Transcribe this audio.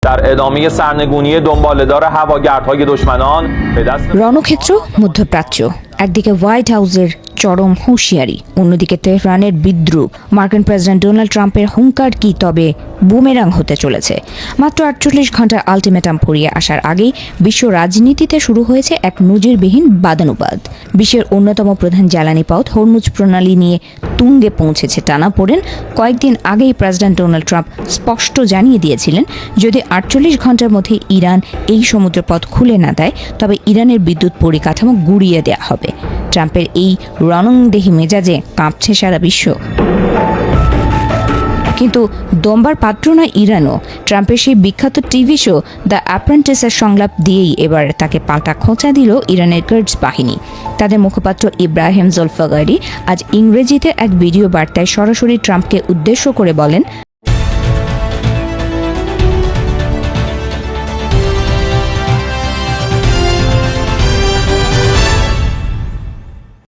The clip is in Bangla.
در ادامه سرنگونی دنباله‌دار هواگردهای دشمنان به دست রণক্ষেত্র মধ্যপ্রাচ্য, একদিকে হোয়াইট হাউসের চরম হুঁশিয়ারি, অন্যদিকে তেহরানের বিদ্রুপ। মার্কিন প্রেসিডেন্ট ডোনাল্ড ট্রাম্পের হুঙ্কার কি তবে বুমেরাং হতে চলেছে? মাত্র 48 ঘন্টার আলটিমেটাম ফুরিয়ে আসার আগেই বিশ্ব রাজনীতিতে শুরু হয়েছে এক নজিরবিহীন বাদানুবাদ। বিশ্বের অন্যতম প্রধান জ্বালানি পথ হরমুজ প্রণালী নিয়ে তুঙ্গে পৌঁছেছে টানাপোড়েন। কয়েকদিন আগেই প্রেসিডেন্ট ডোনাল্ড ট্রাম্প স্পষ্ট জানিয়ে দিয়েছিলেন, যদি 48 ঘন্টার মধ্যে ইরান এই সমুদ্রপথ খুলে না দেয় তবে ইরানের বিদ্যুৎ পরিকাঠামো গুঁড়িয়ে দেওয়া হবে। ট্রাম্পের এই রণংদেহী মেজাজে কাঁপছে সারা বিশ্ব। কিন্তু দম্বার পাত্র নয় ইরানও। ট্রাম্পের সেই বিখ্যাত টিভি শো দ্য অ্যাপ্রেন্টিসের সংলাপ দিয়েই এবার তাকে পাল্টা খোঁচা দিল ইরানের কুর্দস বাহিনী। তাদের মুখপাত্র ইব্রাহিম জোলফাগারি আজ ইংরেজিতে এক ভিডিও বার্তায় সরাসরি ট্রাম্পকে উদ্দেশ্য করে বলেন,